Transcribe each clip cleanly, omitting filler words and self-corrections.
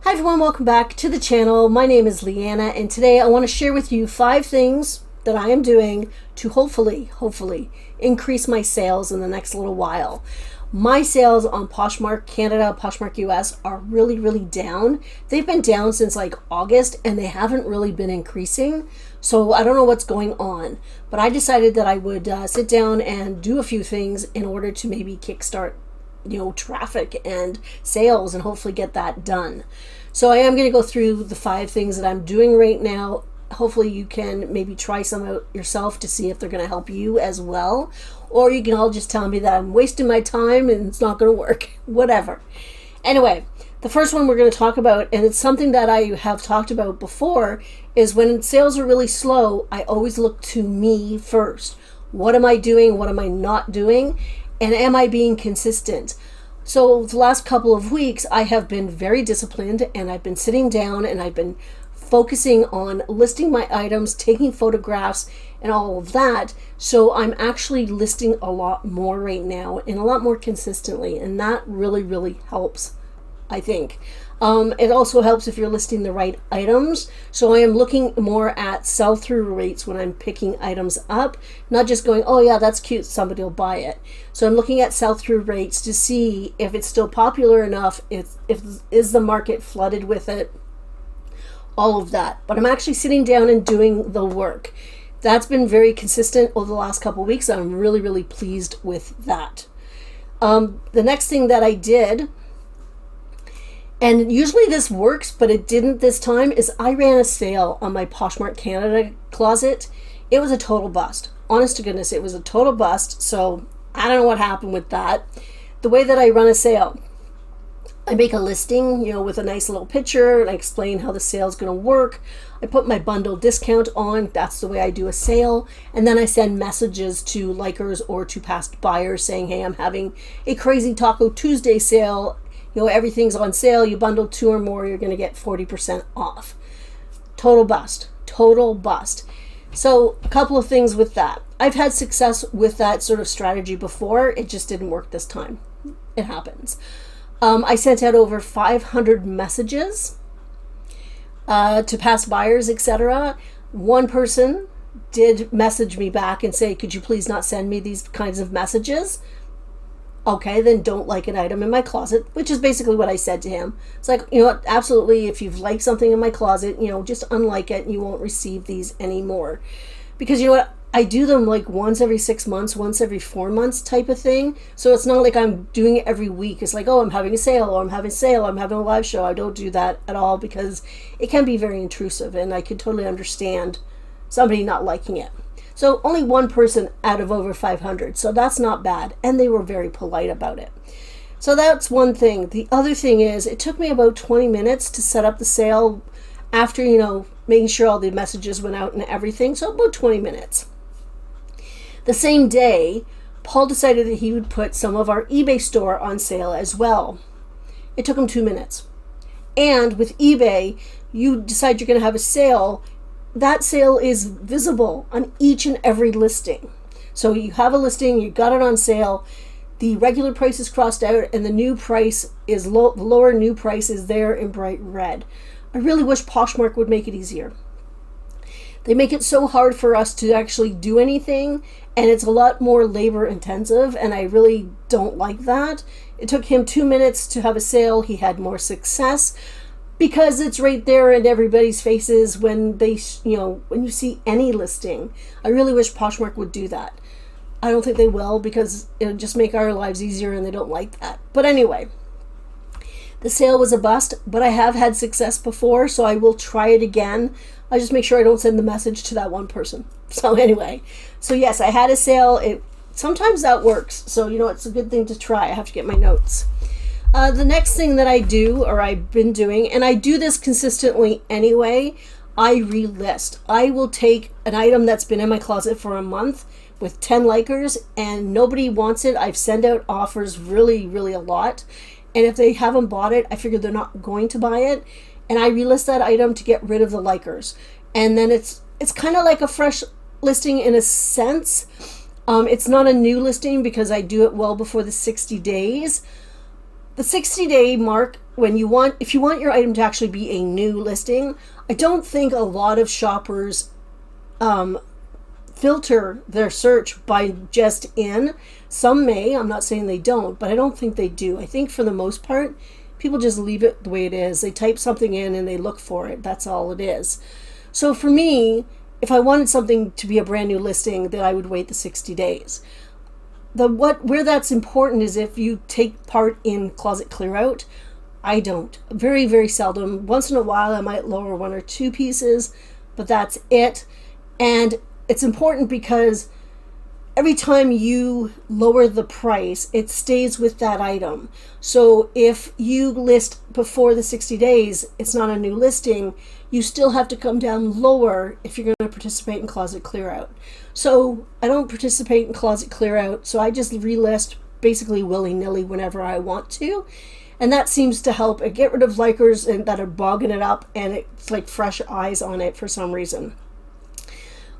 Hi everyone, welcome back to the channel. My name is Leanna, and today I want to share with you 5 things that I am doing to hopefully increase my sales in the next little while. My sales on Poshmark Canada, Poshmark US are really down. They've been down since like August and they haven't really been increasing. So I don't know what's going on, but I decided that I would sit down and do a few things in order to maybe kickstart traffic and sales and hopefully get that done. So I am going to go through the 5 things that I'm doing right now. Hopefully you can maybe try some out yourself to see if they're going to help you as well. Or you can all just tell me that I'm wasting my time and it's not going to work. Whatever. Anyway, the first one we're going to talk about, and it's something that I have talked about before, is when sales are really slow, I always look to me first. What am I doing? What am I not doing? And am I being consistent? So the last couple of weeks, I have been very disciplined and I've been sitting down and I've been focusing on listing my items, taking photographs and all of that. So I'm actually listing a lot more right now and a lot more consistently. And that really helps, I think. It also helps if you're listing the right items. So I am looking more at sell-through rates when I'm picking items up, not just going, oh yeah, that's cute, somebody will buy it. So I'm looking at sell-through rates to see if it's still popular enough, if is the market flooded with it, all of that. But I'm actually sitting down and doing the work. That's been very consistent over the last couple of weeks. I'm really pleased with that. The next thing that I did, and usually this works, but it didn't this time, is I ran a sale on my Poshmark Canada closet. It was a total bust. Honest to goodness, it was a total bust. So I don't know what happened with that. The way that I run a sale, I make a listing, with a nice little picture, and I explain how the sale is going to work. I put my bundle discount on. That's the way I do a sale. And then I send messages to likers or to past buyers saying, hey, I'm having a crazy Taco Tuesday sale. Everything's on sale. You bundle 2 or more, you're going to get 40% off. Total bust. So a couple of things with that. I've had success with that sort of strategy before. It just didn't work this time. It happens. I sent out over 500 messages to past buyers, etc. One person did message me back and say, could you please not send me these kinds of messages? Okay, then don't like an item in my closet, which is basically what I said to him. It's like, what, absolutely, if you've liked something in my closet, just unlike it and you won't receive these anymore. Because what, I do them like once every 6 months, once every 4 months type of thing. So it's not like I'm doing it every week. It's like, oh, I'm having a sale, or I'm having a sale, I'm having a live show. I don't do that at all because it can be very intrusive and I could totally understand somebody not liking it. So only one person out of over 500. So that's not bad. And they were very polite about it. So that's one thing. The other thing is it took me about 20 minutes to set up the sale after, making sure all the messages went out and everything. So about 20 minutes. The same day, Paul decided that he would put some of our eBay store on sale as well. It took him 2 minutes. And with eBay, you decide you're going to have a sale. That sale is visible on each and every listing. So you have a listing, you got it on sale, the regular price is crossed out, and the new price is the lower new price is there in bright red. I really wish Poshmark would make it easier. They make it so hard for us to actually do anything, and it's a lot more labor intensive, and I really don't like that. It took him 2 minutes to have a sale. He had more success because it's right there in everybody's faces when they, when you see any listing. I really wish Poshmark would do that. I don't think they will because it'll just make our lives easier and they don't like that. But anyway, the sale was a bust, but I have had success before, so I will try it again. I just make sure I don't send the message to that one person. So anyway, so yes, I had a sale. Sometimes that works. So, it's a good thing to try. I have to get my notes. The next thing that I do, or I've been doing, and I do this consistently anyway, I relist. I will take an item that's been in my closet for a month with 10 likers and nobody wants it. I've sent out offers really a lot. And if they haven't bought it, I figure they're not going to buy it. And I relist that item to get rid of the likers. And then it's kind of like a fresh listing in a sense. It's not a new listing because I do it well before the 60 days. the 60-day mark, if you want your item to actually be a new listing, I don't think a lot of shoppers filter their search by just in. Some may, I'm not saying they don't, but I don't think they do. I think for the most part, people just leave it the way it is. They type something in and they look for it. That's all it is. So for me, if I wanted something to be a brand new listing, then I would wait the 60 days. Where that's important is if you take part in closet clear out. I don't. Very, very seldom. Once in a while, I might lower 1 or 2 pieces, but that's it. And it's important because every time you lower the price, it stays with that item. So if you list before the 60 days, it's not a new listing, you still have to come down lower if you're going to participate in closet clear out. So I don't participate in closet clear out, so I just relist basically willy-nilly whenever I want to. And that seems to help it get rid of likers that are bogging it up, and it's like fresh eyes on it for some reason.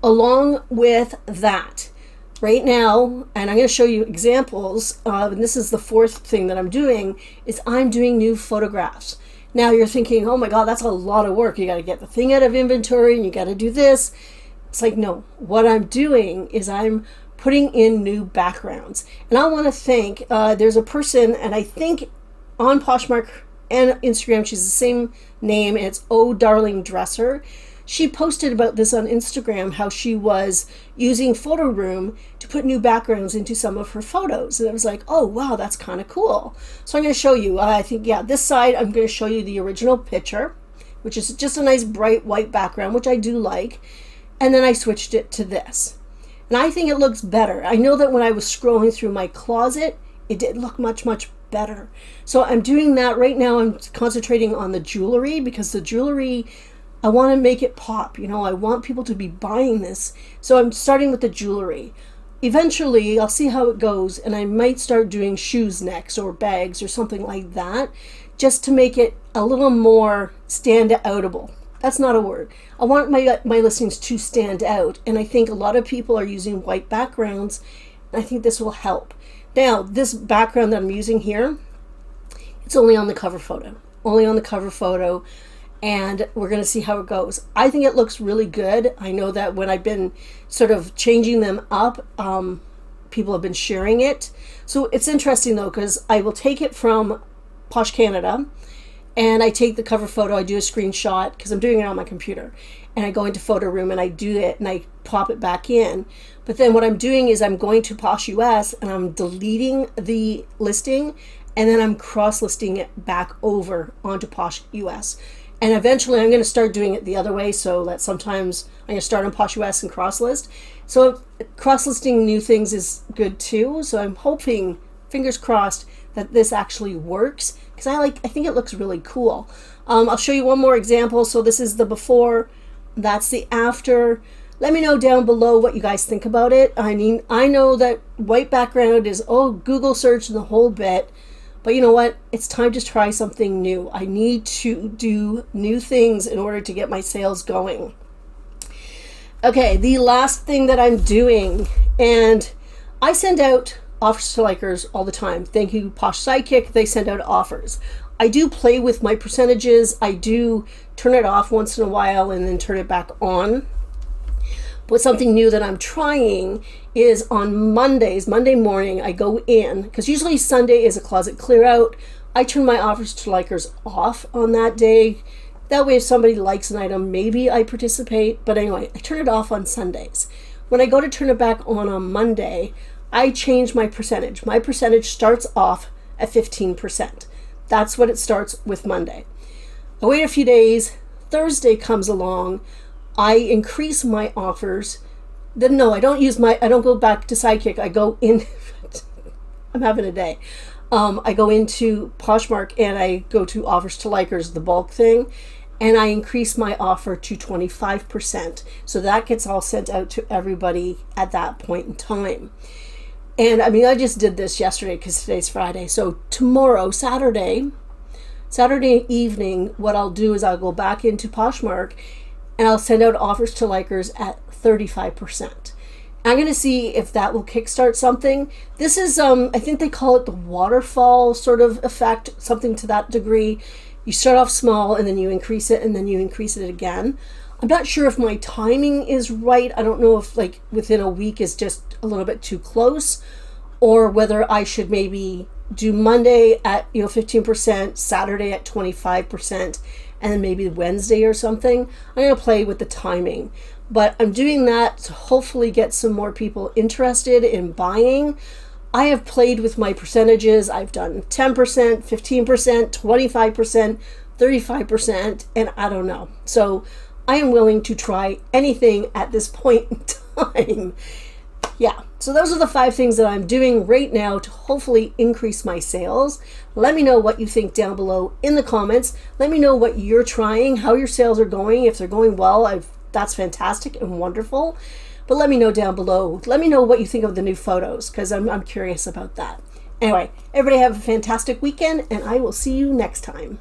Along with that, right now, and I'm going to show you examples, and this is the 4th thing that I'm doing, is I'm doing new photographs. Now you're thinking, oh my God, that's a lot of work. You got to get the thing out of inventory and you got to do this. It's like, no, what I'm doing is I'm putting in new backgrounds. And I want to thank, there's a person, and I think on Poshmark and Instagram, she's the same name, and it's Oh Darling Dresser. She posted about this on Instagram, how she was using Photo Room to put new backgrounds into some of her photos. And I was like, oh, wow, that's kind of cool. So I'm going to show you, I think, this side, I'm going to show you the original picture, which is just a nice bright white background, which I do like. And then I switched it to this. And I think it looks better. I know that when I was scrolling through my closet, it did look much, much better. So I'm doing that right now. I'm concentrating on the jewelry, because the jewelry, I want to make it pop. I want people to be buying this. So I'm starting with the jewelry. Eventually, I'll see how it goes, and I might start doing shoes next, or bags, or something like that, just to make it a little more stand-outable. That's not a word. I want my listings to stand out, and I think a lot of people are using white backgrounds, and I think this will help. Now, this background that I'm using here, it's only on the cover photo. Only on the cover photo. And we're going to see how it goes. I think it looks really good. I know that when I've been sort of changing them up, people have been sharing it. So it's interesting though, because I will take it from Posh Canada, and I take the cover photo, I do a screenshot, because I'm doing it on my computer, and I go into Photo Room and I do it and I pop it back in. But then what I'm doing is I'm going to Posh US and I'm deleting the listing, and then I'm cross-listing it back over onto Posh US. And eventually I'm going to start doing it the other way, so that sometimes I'm going to start on Posh US and cross-list. So cross-listing new things is good too. So I'm hoping, fingers crossed, that this actually works, because I think it looks really cool. I'll show you one more example. So this is the before, that's the after. Let me know down below what you guys think about it. I mean, I know that white background is, Google search and the whole bit. But you know what? It's time to try something new. I need to do new things in order to get my sales going. Okay, the last thing that I'm doing, and I send out offers to likers all the time. Thank you, Posh Sidekick. They send out offers. I do play with my percentages. I do turn it off once in a while and then turn it back on. But something new that I'm trying is on Mondays, Monday morning, I go in, because usually Sunday is a closet clear out. I turn my offers to likers off on that day. That way if somebody likes an item, maybe I participate. But anyway, I turn it off on Sundays. When I go to turn it back on Monday, I change my percentage. My percentage starts off at 15%. That's what it starts with Monday. I wait a few days. Thursday comes along. I increase my offers. Then no, I don't go back to Sidekick. I go in, I'm having a day. I go into Poshmark and I go to offers to likers, the bulk thing, and I increase my offer to 25%. So that gets all sent out to everybody at that point in time. And I mean, I just did this yesterday because today's Friday. So tomorrow, Saturday evening, what I'll do is I'll go back into Poshmark and I'll send out offers to likers at 35%. I'm going to see if that will kickstart something. This is, I think they call it the waterfall sort of effect, something to that degree. You start off small and then you increase it and then you increase it again. I'm not sure if my timing is right. I don't know if like within a week is just a little bit too close, or whether I should maybe do Monday at 15%, Saturday at 25%, and then maybe Wednesday or something. I'm going to play with the timing. But I'm doing that to hopefully get some more people interested in buying. I have played with my percentages. I've done 10%, 15%, 25%, 35%, and I don't know. So I am willing to try anything at this point in time. Yeah, so those are the 5 things that I'm doing right now to hopefully increase my sales. Let me know what you think down below in the comments. Let me know what you're trying, how your sales are going. If they're going well, that's fantastic and wonderful. But let me know down below. Let me know what you think of the new photos, because I'm curious about that. Anyway, everybody have a fantastic weekend, and I will see you next time.